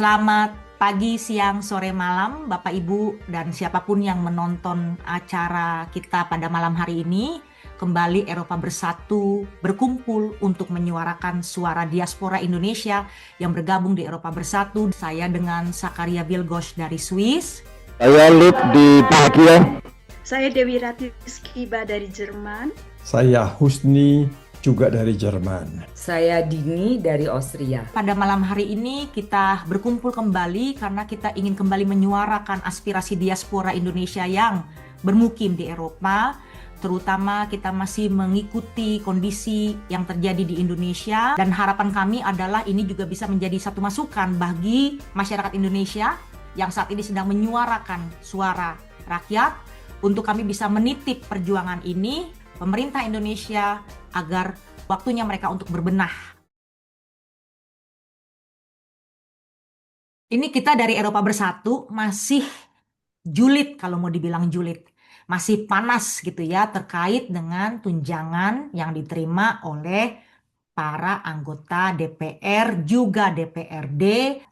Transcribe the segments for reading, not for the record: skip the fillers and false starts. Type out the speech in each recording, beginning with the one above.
Selamat pagi, siang, sore, malam, Bapak, Ibu, dan siapapun yang menonton acara kita pada malam hari ini. Kembali Eropa Bersatu berkumpul untuk menyuarakan suara diaspora Indonesia yang bergabung di Eropa Bersatu. Saya dengan Sakaria Vilgos dari Swiss. Saya Lip di Belgia. Saya Dewi Ratiskiba dari Jerman. Saya Husni juga dari Jerman. Saya Dini dari Austria. Pada malam hari ini kita berkumpul kembali karena kita ingin kembali menyuarakan aspirasi diaspora Indonesia yang bermukim di Eropa. Terutama kita masih mengikuti kondisi yang terjadi di Indonesia, dan harapan kami adalah ini juga bisa menjadi satu masukan bagi masyarakat Indonesia yang saat ini sedang menyuarakan suara rakyat, untuk kami bisa menitip perjuangan ini pemerintah Indonesia agar waktunya mereka untuk berbenah. Ini kita dari Eropa Bersatu masih julid, kalau mau dibilang julid. Masih panas gitu ya terkait dengan tunjangan yang diterima oleh para anggota DPR juga DPRD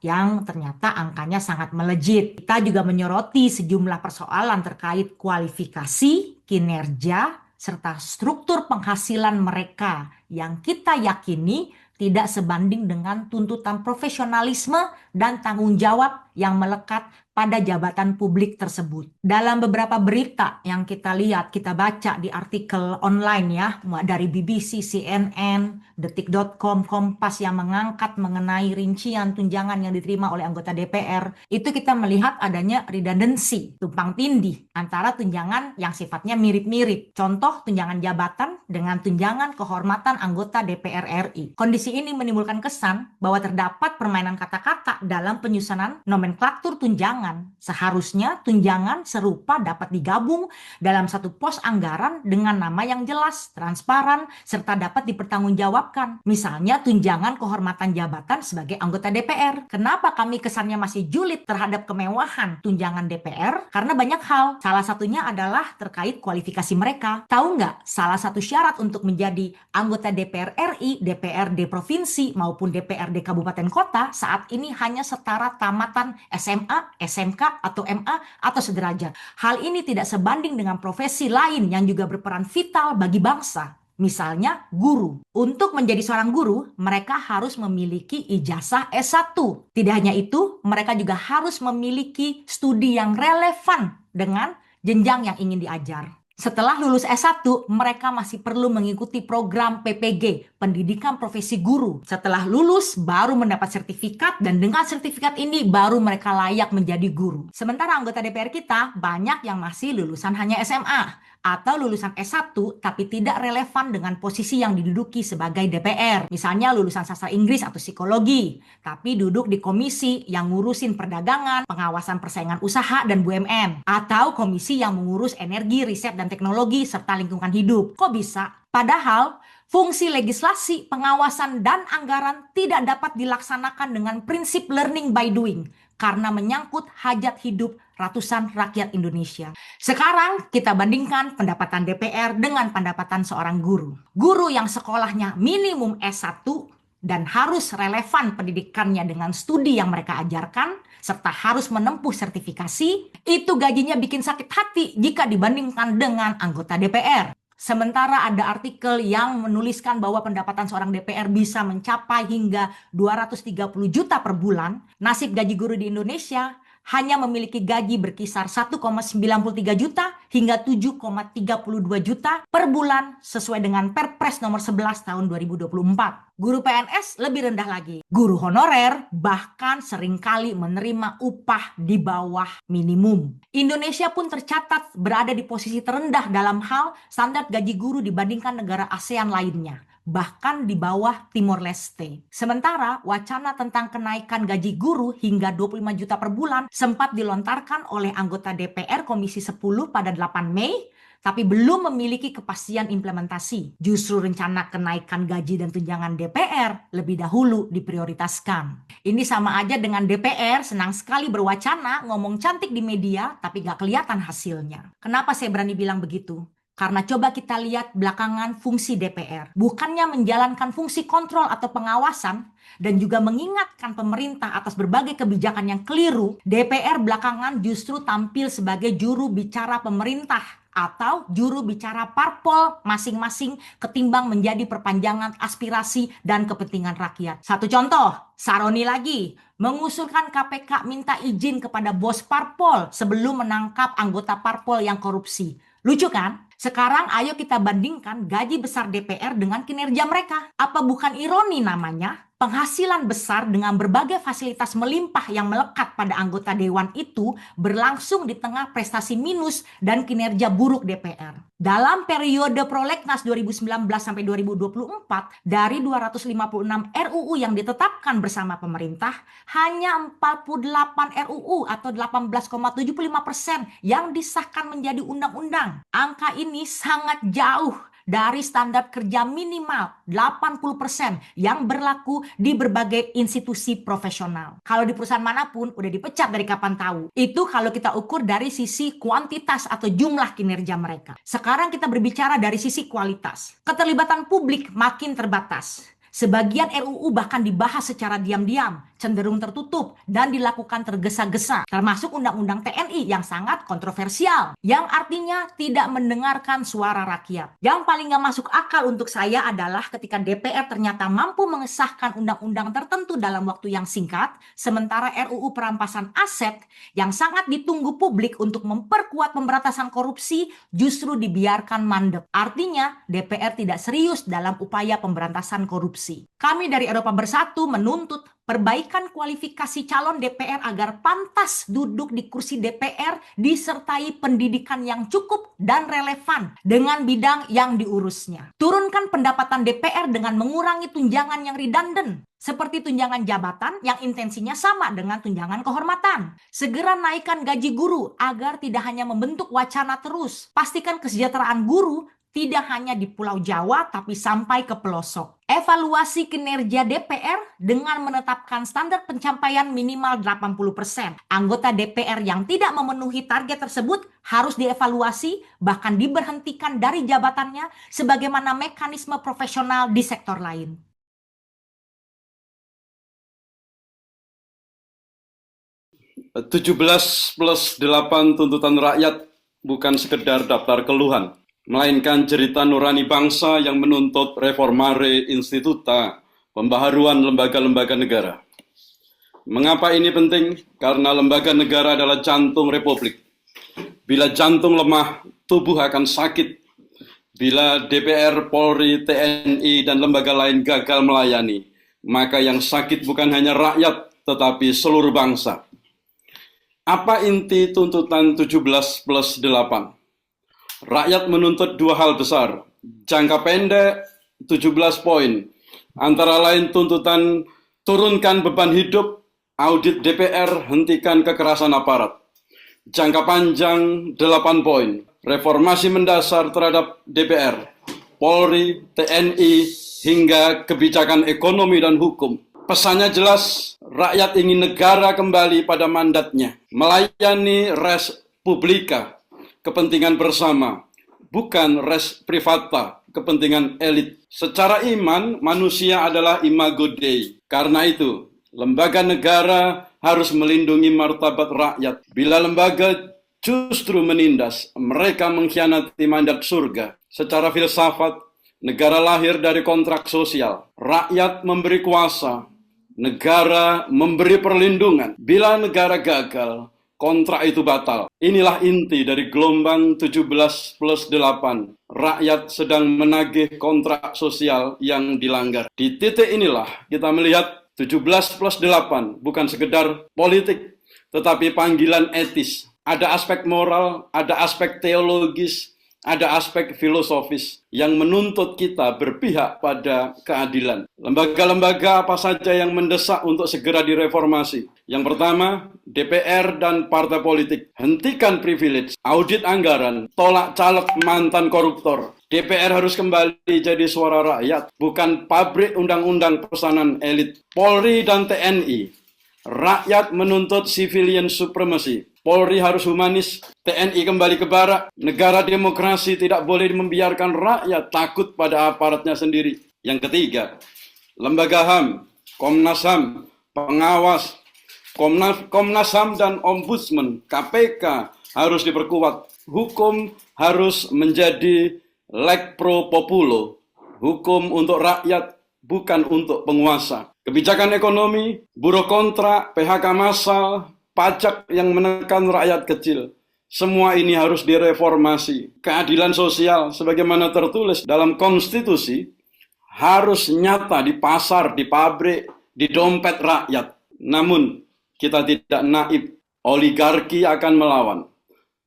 yang ternyata angkanya sangat melejit. Kita juga menyoroti sejumlah persoalan terkait kualifikasi, kinerja, serta struktur penghasilan mereka yang kita yakini tidak sebanding dengan tuntutan profesionalisme dan tanggung jawab yang melekat pada jabatan publik tersebut. Dalam beberapa berita yang kita lihat, kita baca di artikel online ya, dari BBC, CNN, Detik.com, Kompas yang mengangkat mengenai rincian tunjangan yang diterima oleh anggota DPR, itu kita melihat adanya redundancy, tumpang tindih antara tunjangan yang sifatnya mirip-mirip. Contoh tunjangan jabatan dengan tunjangan kehormatan anggota DPR RI. Kondisi ini menimbulkan kesan bahwa terdapat permainan kata-kata dalam penyusunan nomenklatur tunjangan. Seharusnya tunjangan serupa dapat digabung dalam satu pos anggaran dengan nama yang jelas, transparan, serta dapat dipertanggungjawabkan. Misalnya tunjangan kehormatan jabatan sebagai anggota DPR. Kenapa kami kesannya masih julid terhadap kemewahan tunjangan DPR? Karena banyak hal. Salah satunya adalah terkait kualifikasi mereka. Tahu nggak, salah satu syarat untuk menjadi anggota DPR RI, DPRD provinsi maupun DPRD kabupaten kota saat ini hanya setara tamatan SMA, SMK, atau MA atau sederajat. Hal ini tidak sebanding dengan profesi lain yang juga berperan vital bagi bangsa. Misalnya guru. Untuk menjadi seorang guru, mereka harus memiliki ijazah S1. Tidak hanya itu, mereka juga harus memiliki studi yang relevan dengan jenjang yang ingin diajar. Setelah lulus S1, mereka masih perlu mengikuti program PPG, Pendidikan Profesi Guru. Setelah lulus, baru mendapat sertifikat, dan dengan sertifikat ini baru mereka layak menjadi guru. Sementara anggota DPR kita banyak yang masih lulusan hanya SMA atau lulusan S1 tapi tidak relevan dengan posisi yang diduduki sebagai DPR. Misalnya lulusan sastra Inggris atau psikologi, tapi duduk di komisi yang ngurusin perdagangan, pengawasan persaingan usaha dan BUMN, atau komisi yang mengurus energi, riset dan teknologi serta lingkungan hidup. Kok bisa? Padahal fungsi legislasi, pengawasan, dan anggaran tidak dapat dilaksanakan dengan prinsip learning by doing karena menyangkut hajat hidup ratusan rakyat Indonesia. Sekarang kita bandingkan pendapatan DPR dengan pendapatan seorang guru. Guru yang sekolahnya minimum S1 dan harus relevan pendidikannya dengan studi yang mereka ajarkan, serta harus menempuh sertifikasi, itu gajinya bikin sakit hati jika dibandingkan dengan anggota DPR. Sementara ada artikel yang menuliskan bahwa pendapatan seorang DPR bisa mencapai hingga 230 juta per bulan. Nasib gaji guru di Indonesia hanya memiliki gaji berkisar 1,93 juta hingga 7,32 juta per bulan sesuai dengan Perpres nomor 11 tahun 2024. Guru PNS lebih rendah lagi. Guru honorer bahkan seringkali menerima upah di bawah minimum. Indonesia pun tercatat berada di posisi terendah dalam hal standar gaji guru dibandingkan negara ASEAN lainnya, bahkan di bawah Timor Leste. Sementara wacana tentang kenaikan gaji guru hingga 25 juta per bulan sempat dilontarkan oleh anggota DPR Komisi 10 pada 8 Mei, tapi belum memiliki kepastian implementasi. Justru rencana kenaikan gaji dan tunjangan DPR lebih dahulu diprioritaskan. Ini sama aja dengan DPR senang sekali berwacana, ngomong cantik di media, tapi gak kelihatan hasilnya. Kenapa saya berani bilang begitu? Karena coba kita lihat belakangan fungsi DPR. Bukannya menjalankan fungsi kontrol atau pengawasan dan juga mengingatkan pemerintah atas berbagai kebijakan yang keliru, DPR belakangan justru tampil sebagai juru bicara pemerintah atau juru bicara parpol masing-masing ketimbang menjadi perpanjangan aspirasi dan kepentingan rakyat. Satu contoh, Saroni lagi mengusulkan KPK minta izin kepada bos parpol sebelum menangkap anggota parpol yang korupsi. Lucu kan? Sekarang ayo kita bandingkan gaji besar DPR dengan kinerja mereka. Apa bukan ironi namanya? Penghasilan besar dengan berbagai fasilitas melimpah yang melekat pada anggota dewan itu berlangsung di tengah prestasi minus dan kinerja buruk DPR. Dalam periode prolegnas 2019 sampai 2024, dari 256 RUU yang ditetapkan bersama pemerintah, hanya 48 RUU atau 18,75% yang disahkan menjadi undang-undang. Angka ini sangat jauh dari standar kerja minimal 80% yang berlaku di berbagai institusi profesional. Kalau di perusahaan manapun udah dipecat dari kapan tahu. Itu kalau kita ukur dari sisi kuantitas atau jumlah kinerja mereka. Sekarang kita berbicara dari sisi kualitas. Keterlibatan publik makin terbatas. Sebagian RUU bahkan dibahas secara diam-diam, cenderung tertutup, dan dilakukan tergesa-gesa, termasuk Undang-Undang TNI yang sangat kontroversial, yang artinya tidak mendengarkan suara rakyat. Yang paling gak masuk akal untuk saya adalah ketika DPR ternyata mampu mengesahkan undang-undang tertentu dalam waktu yang singkat, sementara RUU perampasan aset yang sangat ditunggu publik untuk memperkuat pemberantasan korupsi justru dibiarkan mandek. Artinya DPR tidak serius dalam upaya pemberantasan korupsi. Kami dari Eropa Bersatu menuntut perbaikan kualifikasi calon DPR agar pantas duduk di kursi DPR disertai pendidikan yang cukup dan relevan dengan bidang yang diurusnya. Turunkan pendapatan DPR dengan mengurangi tunjangan yang redundant, seperti tunjangan jabatan yang intensinya sama dengan tunjangan kehormatan. Segera naikkan gaji guru agar tidak hanya membentuk wacana terus. Pastikan kesejahteraan guru tidak hanya di Pulau Jawa tapi sampai ke pelosok. Evaluasi kinerja DPR dengan menetapkan standar pencapaian minimal 80%. Anggota DPR yang tidak memenuhi target tersebut harus dievaluasi bahkan diberhentikan dari jabatannya sebagaimana mekanisme profesional di sektor lain. "17+8 tuntutan rakyat bukan sekedar daftar keluhan, melainkan cerita nurani bangsa yang menuntut reformare instituta, pembaharuan lembaga-lembaga negara. Mengapa ini penting? Karena lembaga negara adalah jantung republik. Bila jantung lemah, tubuh akan sakit. Bila DPR, Polri, TNI, dan lembaga lain gagal melayani, maka yang sakit bukan hanya rakyat, tetapi seluruh bangsa. Apa inti tuntutan 17+8? Rakyat menuntut dua hal besar. Jangka pendek, 17 poin. Antara lain tuntutan turunkan beban hidup, audit DPR, hentikan kekerasan aparat. Jangka panjang, 8 poin. Reformasi mendasar terhadap DPR, Polri, TNI, hingga kebijakan ekonomi dan hukum. Pesannya jelas, rakyat ingin negara kembali pada mandatnya, melayani res publica, kepentingan bersama, bukan res privata, kepentingan elit. Secara iman, manusia adalah imago Dei. Karena itu, lembaga negara harus melindungi martabat rakyat. Bila lembaga justru menindas, mereka mengkhianati mandat surga. Secara filsafat, negara lahir dari kontrak sosial. Rakyat memberi kuasa, negara memberi perlindungan. Bila negara gagal, kontrak itu batal. Inilah inti dari gelombang 17+8. Rakyat sedang menagih kontrak sosial yang dilanggar. Di titik inilah kita melihat 17+8 bukan sekedar politik, tetapi panggilan etis. Ada aspek moral, ada aspek teologis, ada aspek filosofis yang menuntut kita berpihak pada keadilan. Lembaga-lembaga apa saja yang mendesak untuk segera direformasi? Yang pertama, DPR dan partai politik. Hentikan privilege, audit anggaran, tolak caleg mantan koruptor. DPR harus kembali jadi suara rakyat, bukan pabrik undang-undang pesanan elit. Polri dan TNI. Rakyat menuntut civilian supremacy, Polri harus humanis, TNI kembali ke barak, negara demokrasi tidak boleh membiarkan rakyat takut pada aparatnya sendiri. Yang ketiga, lembaga HAM, Komnas HAM, pengawas, Komnas HAM dan Ombudsman, KPK harus diperkuat. Hukum harus menjadi leg pro populo, hukum untuk rakyat, bukan untuk penguasa. Kebijakan ekonomi, buruh kontrak, PHK massal, pajak yang menekan rakyat kecil. Semua ini harus direformasi. Keadilan sosial, sebagaimana tertulis dalam konstitusi, harus nyata di pasar, di pabrik, di dompet rakyat. Namun, kita tidak naib. Oligarki akan melawan.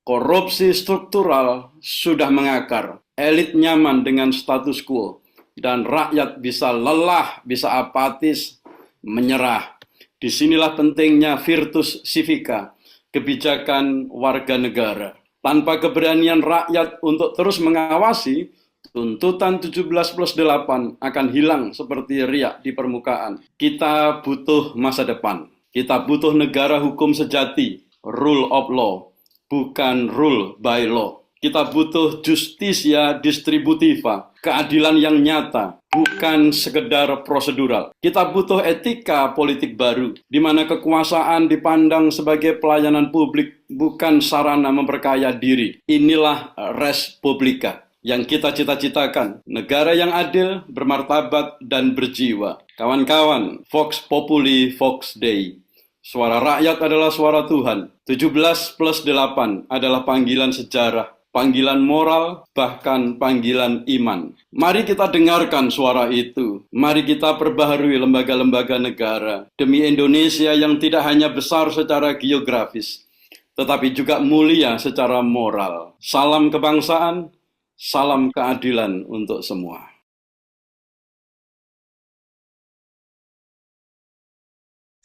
Korupsi struktural sudah mengakar. Elit nyaman dengan status quo. Dan rakyat bisa lelah, bisa apatis, menyerah. Disinilah pentingnya virtus civica, kebijakan warga negara. Tanpa keberanian rakyat untuk terus mengawasi, tuntutan 17+8 akan hilang seperti riak di permukaan. Kita butuh masa depan. Kita butuh negara hukum sejati, rule of law, bukan rule by law. Kita butuh justisia distributiva, keadilan yang nyata, bukan sekedar prosedural. Kita butuh etika politik baru, di mana kekuasaan dipandang sebagai pelayanan publik, bukan sarana memperkaya diri. Inilah res publica yang kita cita-citakan. Negara yang adil, bermartabat, dan berjiwa. Kawan-kawan, Vox Populi, Vox Dei. Suara rakyat adalah suara Tuhan. 17+8 adalah panggilan sejarah, panggilan moral, bahkan panggilan iman. Mari kita dengarkan suara itu. Mari kita perbaharui lembaga-lembaga negara demi Indonesia yang tidak hanya besar secara geografis, tetapi juga mulia secara moral. Salam kebangsaan, salam keadilan untuk semua.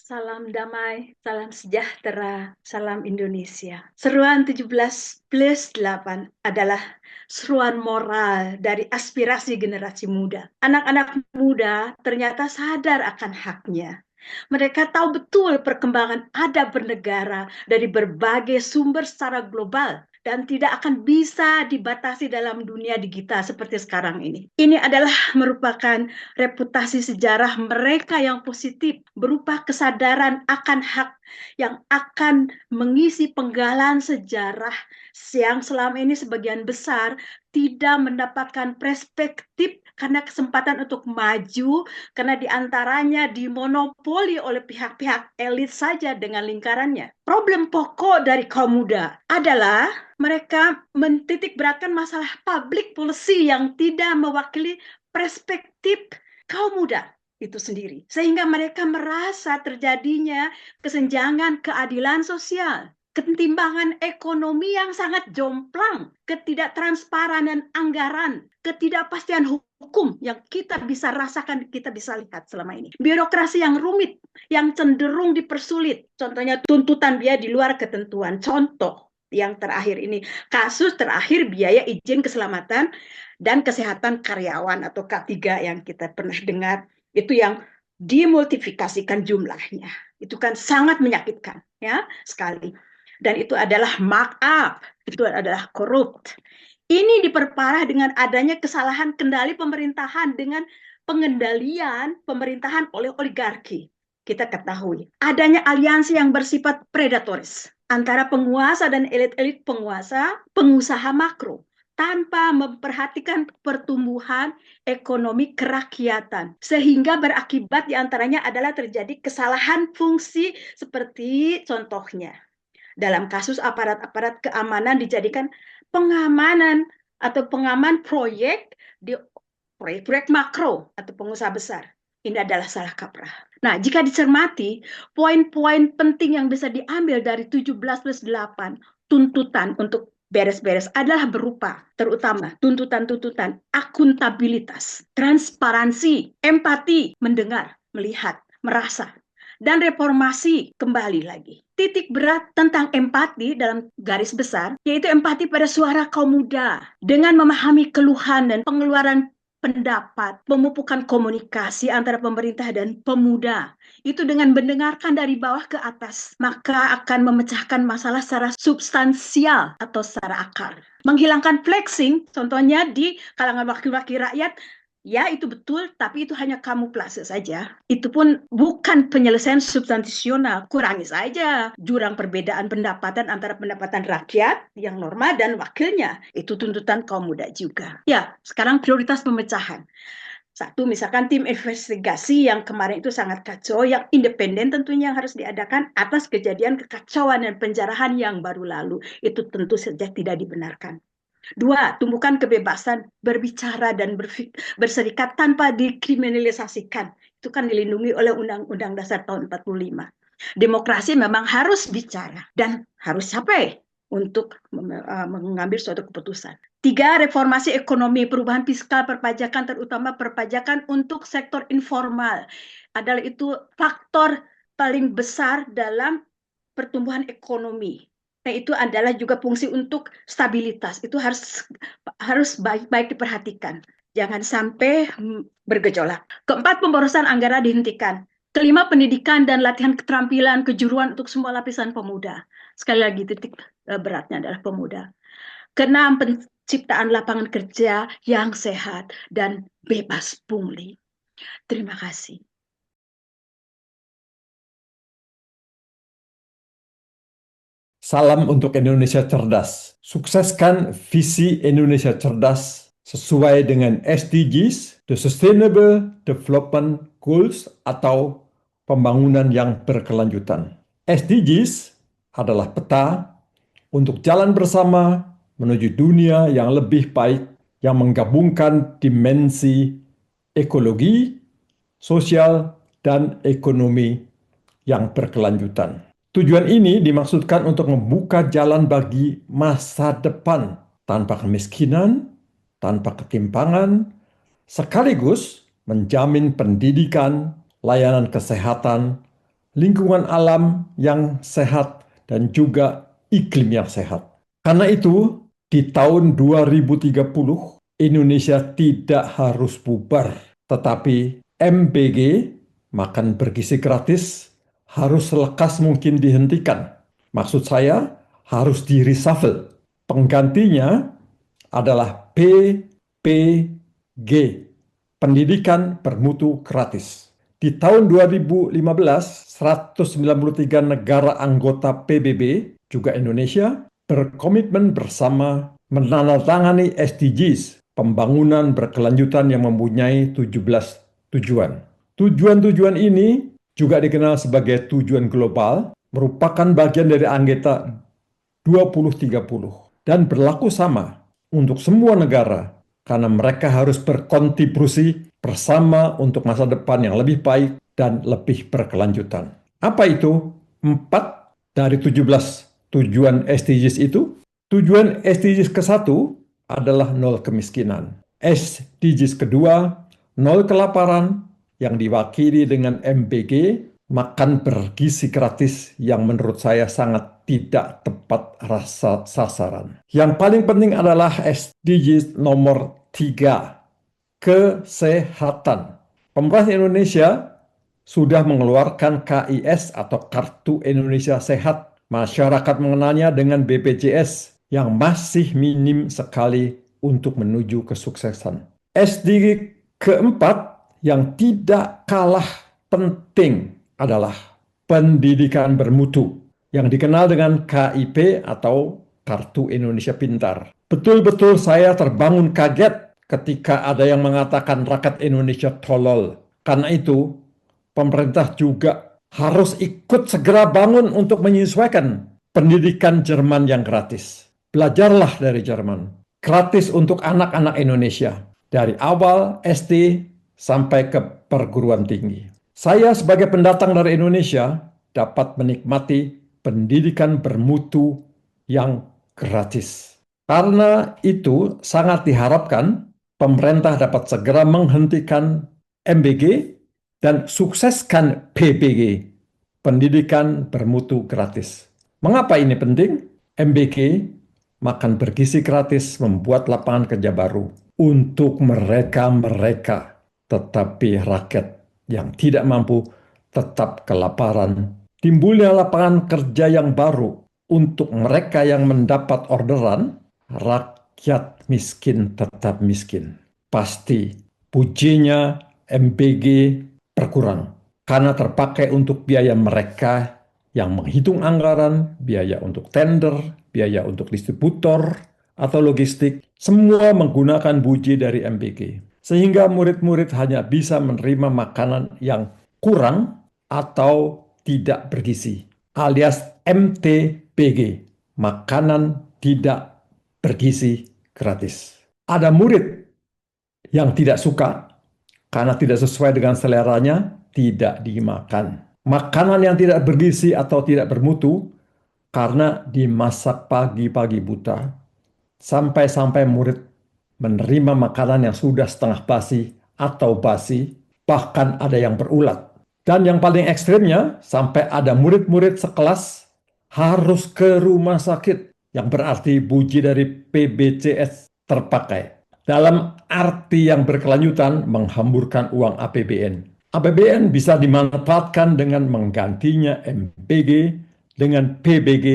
Salam damai, salam sejahtera, salam Indonesia. Seruan 17+8 adalah seruan moral dari aspirasi generasi muda. Anak-anak muda ternyata sadar akan haknya. Mereka tahu betul perkembangan adab bernegara dari berbagai sumber secara global dan tidak akan bisa dibatasi dalam dunia digital seperti sekarang ini. Ini adalah merupakan reputasi sejarah mereka yang positif, berupa kesadaran akan hak yang akan mengisi penggalan sejarah yang selama ini sebagian besar tidak mendapatkan perspektif karena kesempatan untuk maju, karena diantaranya dimonopoli oleh pihak-pihak elit saja dengan lingkarannya. Problem pokok dari kaum muda adalah mereka mentitik beratkan masalah public policy yang tidak mewakili perspektif kaum muda itu sendiri. Sehingga mereka merasa terjadinya kesenjangan keadilan sosial, ketimbangan ekonomi yang sangat jomplang, ketidaktransparan anggaran, ketidakpastian hukum yang kita bisa rasakan, kita bisa lihat selama ini. Birokrasi yang rumit, yang cenderung dipersulit. Contohnya tuntutan biaya di luar ketentuan. Contoh yang terakhir ini, kasus terakhir biaya izin keselamatan dan kesehatan karyawan atau K3 yang kita pernah dengar, itu yang dimultifikasikan jumlahnya. Itu kan sangat menyakitkan ya sekali. Dan itu adalah markup, itu adalah korup. Ini diperparah dengan adanya kesalahan kendali pemerintahan dengan pengendalian pemerintahan oleh oligarki. Kita ketahui adanya aliansi yang bersifat predatoris antara penguasa dan elit-elit pengusaha makro tanpa memperhatikan pertumbuhan ekonomi kerakyatan. Sehingga berakibat diantaranya adalah terjadi kesalahan fungsi seperti contohnya. Dalam kasus aparat-aparat keamanan dijadikan pengamanan atau pengaman proyek di proyek-proyek makro atau pengusaha besar. Ini adalah salah kaprah. Nah, jika dicermati, poin-poin penting yang bisa diambil dari 17+8 tuntutan untuk beres-beres adalah berupa terutama tuntutan-tuntutan akuntabilitas, transparansi, empati, mendengar, melihat, merasa, dan reformasi kembali lagi. Titik berat tentang empati dalam garis besar, yaitu empati pada suara kaum muda dengan memahami keluhan dan pengeluaran pendapat, memupukkan komunikasi antara pemerintah dan pemuda. Itu dengan mendengarkan dari bawah ke atas, maka akan memecahkan masalah secara substansial atau secara akar. Menghilangkan flexing, contohnya di kalangan wakil-wakil rakyat, ya itu betul, tapi itu hanya kamuflase saja. Itu pun bukan penyelesaian substansial, kurangi saja jurang perbedaan pendapatan antara pendapatan rakyat yang normal dan wakilnya. Itu tuntutan kaum muda juga. Ya, sekarang prioritas pemecahan. Satu, misalkan tim investigasi yang kemarin itu sangat kacau, yang independen tentunya yang harus diadakan atas kejadian kekacauan dan penjarahan yang baru lalu. Itu tentu saja tidak dibenarkan. Dua, tumbuhkan kebebasan berbicara dan berserikat tanpa dikriminalisasikan. Itu kan dilindungi oleh Undang-Undang Dasar tahun 45. Demokrasi memang harus bicara dan harus sampai untuk mengambil suatu keputusan. Tiga, reformasi ekonomi, perubahan fiskal perpajakan, terutama perpajakan untuk sektor informal. Adalah itu faktor paling besar dalam pertumbuhan ekonomi. Nah, itu adalah juga fungsi untuk stabilitas. Itu harus baik-baik diperhatikan. Jangan sampai bergejolak. Keempat, pemborosan anggaran dihentikan. Kelima, pendidikan dan latihan keterampilan kejuruan untuk semua lapisan pemuda. Sekali lagi, titik beratnya adalah pemuda. Keenam, penciptaan lapangan kerja yang sehat dan bebas pungli. Terima kasih. Salam untuk Indonesia cerdas. Sukseskan visi Indonesia cerdas sesuai dengan SDGs, The Sustainable Development Goals atau pembangunan yang berkelanjutan. SDGs adalah peta untuk jalan bersama menuju dunia yang lebih baik yang menggabungkan dimensi ekologi, sosial, dan ekonomi yang berkelanjutan. Tujuan ini dimaksudkan untuk membuka jalan bagi masa depan tanpa kemiskinan, tanpa ketimpangan, sekaligus menjamin pendidikan, layanan kesehatan, lingkungan alam yang sehat, dan juga iklim yang sehat. Karena itu, di tahun 2030, Indonesia tidak harus bubar, tetapi MBG, makan bergizi gratis, harus selekas mungkin dihentikan. Maksud saya, harus di-reshuffle. Penggantinya adalah PPG, Pendidikan Bermutu Gratis. Di tahun 2015, 193 negara anggota PBB, juga Indonesia, berkomitmen bersama menandatangani SDGs, pembangunan berkelanjutan yang mempunyai 17 tujuan. Tujuan-tujuan ini juga dikenal sebagai tujuan global, merupakan bagian dari Anggota 2030 dan berlaku sama untuk semua negara karena mereka harus berkontribusi bersama untuk masa depan yang lebih baik dan lebih berkelanjutan. Apa itu? 4 dari 17 tujuan SDGs itu. Tujuan SDGs ke-1 adalah nol kemiskinan. SDGs kedua, nol kelaparan, yang diwakili dengan MBG, makan bergizi gratis, yang menurut saya sangat tidak tepat sasaran. Yang paling penting adalah SDGs nomor 3, kesehatan. Pemerintah Indonesia sudah mengeluarkan KIS atau Kartu Indonesia Sehat. Masyarakat mengenalnya dengan BPJS yang masih minim sekali untuk menuju kesuksesan. SDG keempat yang tidak kalah penting adalah pendidikan bermutu yang dikenal dengan KIP atau Kartu Indonesia Pintar. Betul-betul saya terbangun kaget ketika ada yang mengatakan rakyat Indonesia tolol. Karena itu, pemerintah juga harus ikut segera bangun untuk menyesuaikan pendidikan Jerman yang gratis. Belajarlah dari Jerman. Gratis untuk anak-anak Indonesia. Dari awal SD sampai ke perguruan tinggi. Saya sebagai pendatang dari Indonesia dapat menikmati pendidikan bermutu yang gratis. Karena itu sangat diharapkan pemerintah dapat segera menghentikan MBG dan sukseskan PBG, pendidikan bermutu gratis. Mengapa ini penting? MBG, makan bergizi gratis, membuat lapangan kerja baru. untuk mereka-mereka, tetapi rakyat yang tidak mampu tetap kelaparan. Timbulnya lapangan kerja yang baru untuk mereka yang mendapat orderan, rakyat miskin tetap miskin. Pasti pujinya MBG berkurang karena terpakai untuk biaya mereka yang menghitung anggaran, biaya untuk tender, biaya untuk distributor, atau logistik, semua menggunakan buji dari MBG. Sehingga murid-murid hanya bisa menerima makanan yang kurang atau tidak bergizi, alias MTBG, makanan tidak bergizi gratis. Ada murid yang tidak suka karena tidak sesuai dengan seleranya, tidak dimakan. Makanan yang tidak bergizi atau tidak bermutu karena dimasak pagi-pagi buta, sampai-sampai murid menerima makanan yang sudah setengah basi atau basi, bahkan ada yang berulat. Dan yang paling ekstrimnya, sampai ada murid-murid sekelas harus ke rumah sakit, yang berarti buji dari PBCS terpakai. Dalam arti yang berkelanjutan menghamburkan uang APBN. APBN bisa dimanfaatkan dengan menggantinya MBG dengan PBG,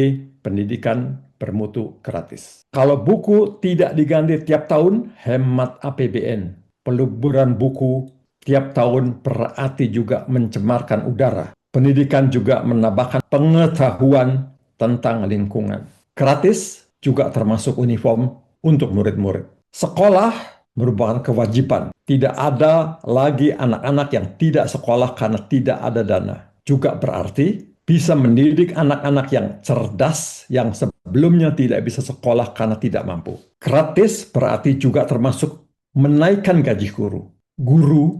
pendidikan bermutu gratis. Kalau buku tidak diganti tiap tahun, hemat APBN. Peluburan buku tiap tahun berarti juga mencemarkan udara. Pendidikan juga menambahkan pengetahuan tentang lingkungan. Gratis juga termasuk uniform untuk murid-murid. Sekolah merupakan kewajiban. Tidak ada lagi anak-anak yang tidak sekolah karena tidak ada dana. Juga berarti bisa mendidik anak-anak yang cerdas yang sebelumnya tidak bisa sekolah karena tidak mampu. Gratis berarti juga termasuk menaikkan gaji guru. Guru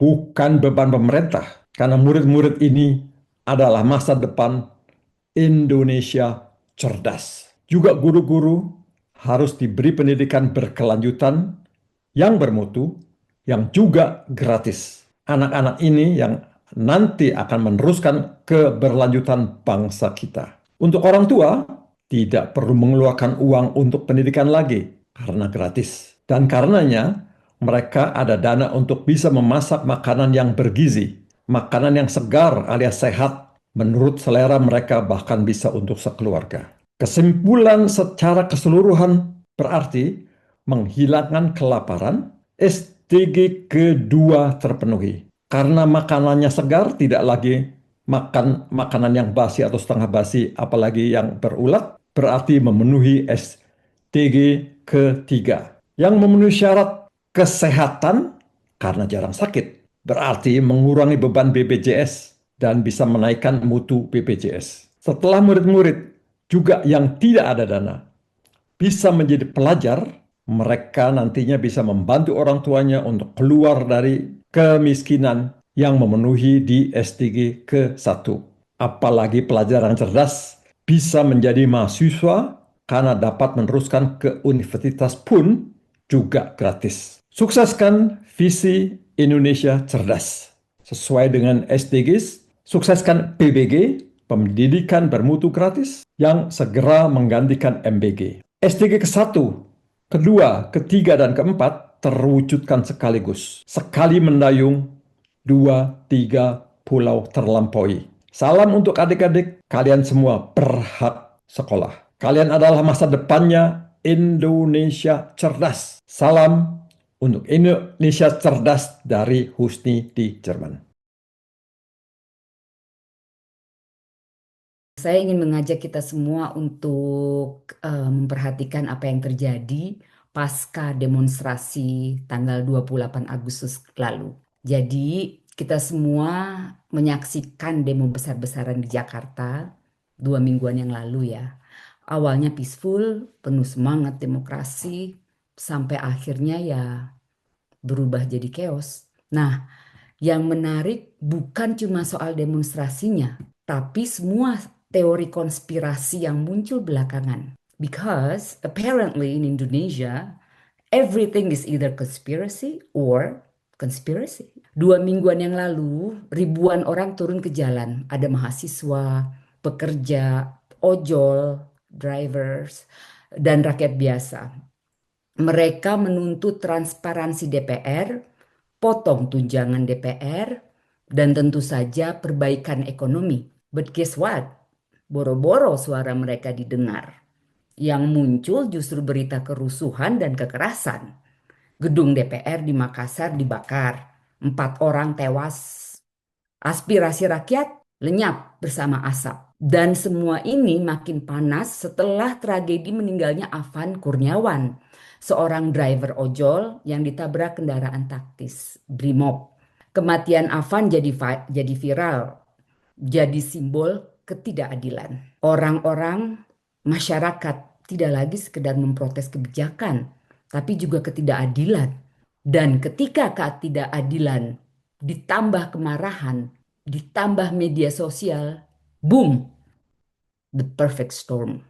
bukan beban pemerintah, karena murid-murid ini adalah masa depan Indonesia cerdas. Juga guru-guru harus diberi pendidikan berkelanjutan yang bermutu, yang juga gratis. Anak-anak ini yang nanti akan meneruskan keberlanjutan bangsa kita. Untuk orang tua, tidak perlu mengeluarkan uang untuk pendidikan lagi, karena gratis. Dan karenanya, mereka ada dana untuk bisa memasak makanan yang bergizi, makanan yang segar alias sehat, menurut selera mereka bahkan bisa untuk sekeluarga. Kesimpulan secara keseluruhan berarti menghilangkan kelaparan, SDG kedua terpenuhi. Karena makanannya segar, tidak lagi makan makanan yang basi atau setengah basi, apalagi yang berulat, berarti memenuhi SDG ketiga. Yang memenuhi syarat kesehatan karena jarang sakit, berarti mengurangi beban BPJS dan bisa menaikkan mutu BPJS. Setelah murid-murid juga yang tidak ada dana bisa menjadi pelajar, mereka nantinya bisa membantu orang tuanya untuk keluar dari kemiskinan yang memenuhi di SDG ke-1. Apalagi pelajaran cerdas bisa menjadi mahasiswa karena dapat meneruskan ke universitas pun juga gratis. Sukseskan visi Indonesia cerdas. Sesuai dengan SDGs, sukseskan PBG, pendidikan bermutu gratis, yang segera menggantikan MBG. SDG ke-1, kedua, ketiga, dan keempat terwujudkan sekaligus. Sekali mendayung, 2, 3 pulau terlampaui. Salam untuk adik-adik, kalian semua berhak sekolah. Kalian adalah masa depannya Indonesia cerdas. Salam untuk Indonesia cerdas dari Husni di Jerman. Saya ingin mengajak kita semua untuk memperhatikan apa yang terjadi pasca demonstrasi tanggal 28 Agustus lalu. Jadi kita semua menyaksikan demo besar-besaran di Jakarta 2 mingguan yang lalu ya. Awalnya peaceful, penuh semangat demokrasi, sampai akhirnya ya berubah jadi chaos. Nah, yang menarik bukan cuma soal demonstrasinya, tapi semua teori konspirasi yang muncul belakangan. Because apparently in Indonesia, everything is either conspiracy or conspiracy. 2 mingguan yang lalu, ribuan orang turun ke jalan. Ada mahasiswa, pekerja, ojol, drivers, dan rakyat biasa. Mereka menuntut transparansi DPR, potong tunjangan DPR, dan tentu saja perbaikan ekonomi. But guess what? Boro-boro suara mereka didengar. Yang muncul justru berita kerusuhan dan kekerasan. Gedung DPR di Makassar dibakar, 4 orang tewas. Aspirasi rakyat lenyap bersama asap. Dan semua ini makin panas setelah tragedi meninggalnya Afan Kurniawan, seorang driver ojol yang ditabrak kendaraan taktis Brimob. Kematian Afan jadi viral, jadi simbol ketidakadilan. Orang-orang masyarakat tidak lagi sekedar memprotes kebijakan, tapi juga ketidakadilan. Dan ketika ketidakadilan ditambah kemarahan, ditambah media sosial, boom, the perfect storm.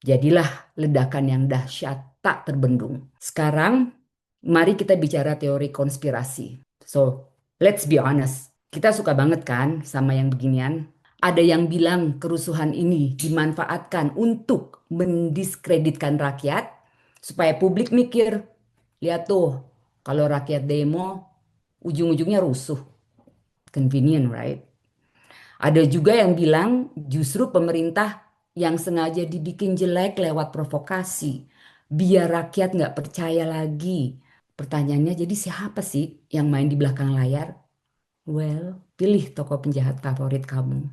Jadilah ledakan yang dahsyat tak terbendung. Sekarang, mari kita bicara teori konspirasi. So, let's be honest. Kita suka banget kan sama yang beginian. Ada yang bilang kerusuhan ini dimanfaatkan untuk mendiskreditkan rakyat, supaya publik mikir, lihat tuh, kalau rakyat demo, ujung-ujungnya rusuh. Convenient, right? Ada juga yang bilang justru pemerintah yang sengaja dibikin jelek lewat provokasi, biar rakyat nggak percaya lagi. Pertanyaannya, jadi siapa sih yang main di belakang layar? Well, pilih tokoh penjahat favorit kamu.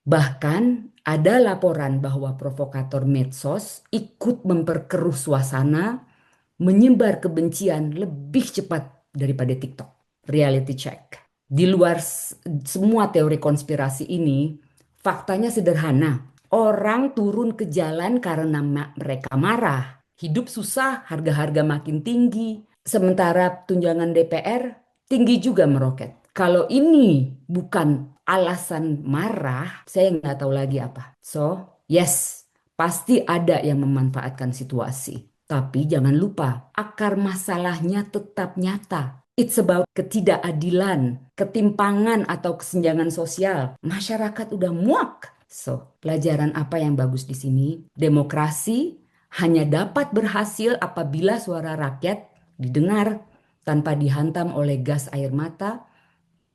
Bahkan ada laporan bahwa provokator medsos ikut memperkeruh suasana, menyebar kebencian lebih cepat daripada TikTok. Reality check. Di luar semua teori konspirasi ini, faktanya sederhana. Orang turun ke jalan karena mereka marah. Hidup susah, harga-harga makin tinggi. Sementara tunjangan DPR tinggi juga meroket. Kalau ini bukan alasan marah, saya nggak tahu lagi apa. So, yes, pasti ada yang memanfaatkan situasi. Tapi jangan lupa, akar masalahnya tetap nyata. It's about ketidakadilan, ketimpangan atau kesenjangan sosial. Masyarakat udah muak. So, pelajaran apa yang bagus di sini? Demokrasi hanya dapat berhasil apabila suara rakyat didengar tanpa dihantam oleh gas air mata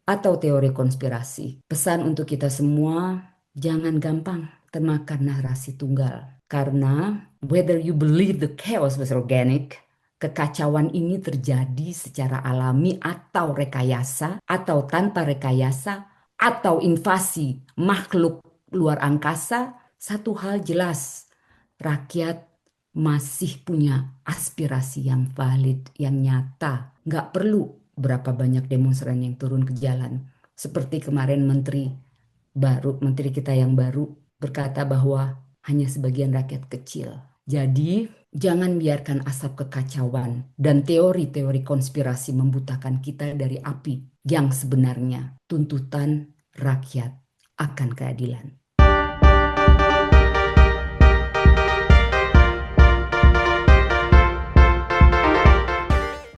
atau teori konspirasi. Pesan untuk kita semua, jangan gampang termakan narasi tunggal. Karena whether you believe the chaos was organic, kekacauan ini terjadi secara alami atau rekayasa, atau tanpa rekayasa, atau invasi makhluk luar angkasa, satu hal jelas, rakyat masih punya aspirasi yang valid, yang nyata. Nggak perlu berapa banyak demonstran yang turun ke jalan. Seperti kemarin menteri kita yang baru berkata bahwa hanya sebagian rakyat kecil. Jadi, jangan biarkan asap kekacauan dan teori-teori konspirasi membutakan kita dari api yang sebenarnya tuntutan rakyat akan keadilan.